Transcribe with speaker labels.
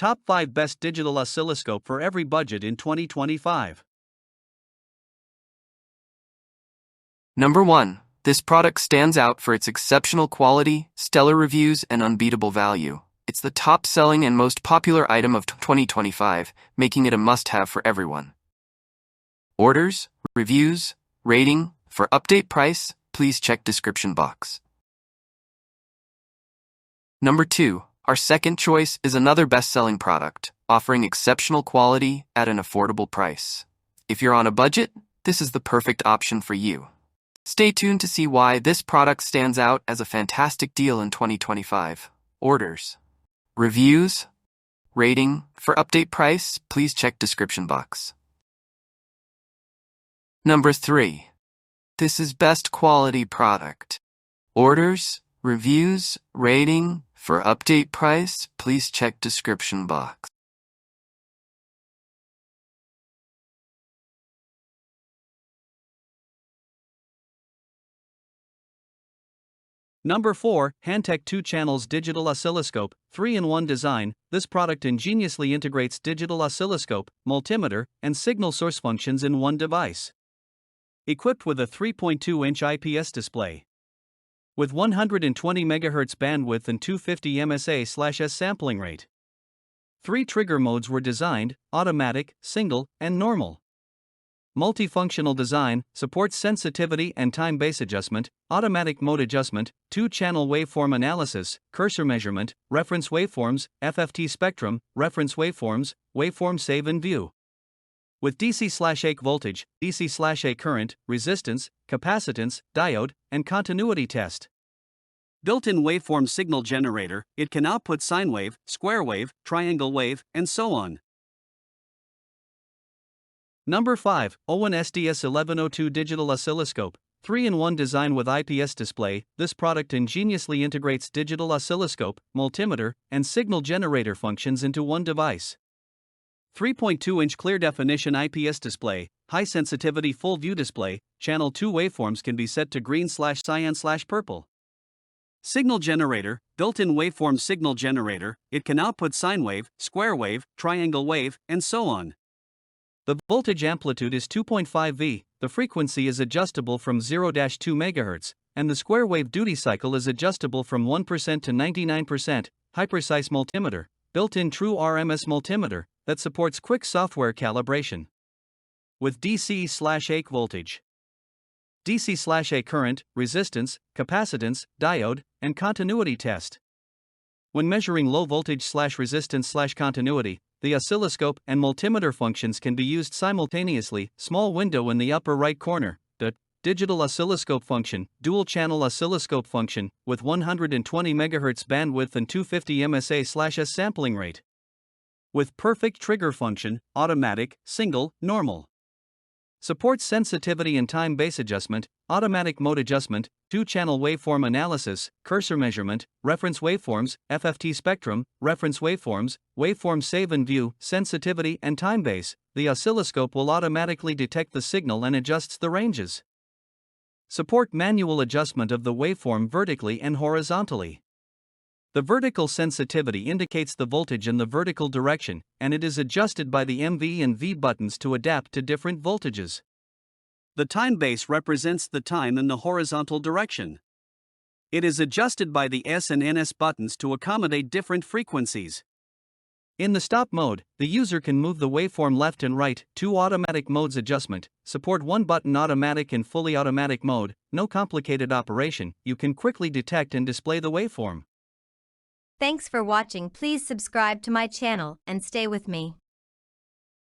Speaker 1: Top 5 Best Digital Oscilloscope for Every Budget in 2025.
Speaker 2: Number 1. This product stands out for its exceptional quality, stellar reviews, and unbeatable value. It's the top-selling and most popular item of 2025, making it a must-have for everyone. Orders, reviews, rating. For update price, please check description box. Number 2. Our second choice is another best-selling product, offering exceptional quality at an affordable price. If you're on a budget, this is the perfect option for you. Stay tuned to see why this product stands out as a fantastic deal in 2025. Orders, reviews, rating. For update price, please check description box. Number 3. This is best quality product. Orders, reviews, rating. For update price, please check description box.
Speaker 1: Number 4. Hantek 2 Channels Digital Oscilloscope, 3-in-1 design. This product ingeniously integrates digital oscilloscope, multimeter, and signal source functions in one device. Equipped with a 3.2-inch IPS display. With 120 MHz bandwidth and 250 MSA/s sampling rate. 3 trigger modes were designed: automatic, single, and normal. Multifunctional design, supports sensitivity and time-based adjustment, automatic mode adjustment, 2-channel waveform analysis, cursor measurement, reference waveforms, FFT spectrum, reference waveforms, waveform save and view. With DC/A voltage, DC/A current, resistance, capacitance, diode, and continuity test. Built-in waveform signal generator, it can output sine wave, square wave, triangle wave, and so on. Number 5. Owon SDS1102 Digital Oscilloscope, 3-in-1 design with IPS display. This product ingeniously integrates digital oscilloscope, multimeter, and signal generator functions into one device. 3.2-inch clear definition IPS display, high sensitivity full view display. Channel 2 waveforms can be set to green/cyan/purple. Signal generator, built-in waveform signal generator, it can output sine wave, square wave, triangle wave, and so on. The voltage amplitude is 2.5 V, the frequency is adjustable from 0-2 MHz, and the square wave duty cycle is adjustable from 1% to 99%. High-precise multimeter, built-in true RMS multimeter, that supports quick software calibration. With DC/A voltage, DC/A current, resistance, capacitance, diode, and continuity test. When measuring low voltage/resistance/continuity, the oscilloscope and multimeter functions can be used simultaneously. Small window in the upper right corner. The digital oscilloscope function, dual channel oscilloscope function, with 120 MHz bandwidth and 250 MSA/s sampling rate. With perfect trigger function, automatic, single, normal. Supports sensitivity and time-based adjustment, automatic mode adjustment, 2-channel waveform analysis, cursor measurement, reference waveforms, FFT spectrum, reference waveforms, waveform save and view, sensitivity and time-based. The oscilloscope will automatically detect the signal and adjusts the ranges. Support manual adjustment of the waveform vertically and horizontally. The vertical sensitivity indicates the voltage in the vertical direction, and it is adjusted by the MV and V buttons to adapt to different voltages. The time base represents the time in the horizontal direction. It is adjusted by the S and NS buttons to accommodate different frequencies. In the stop mode, the user can move the waveform left and right. 2 automatic modes adjustment, support 1-button automatic and fully automatic mode. No complicated operation, you can quickly detect and display the waveform.
Speaker 3: Thanks for watching. Please subscribe to my channel and stay with me.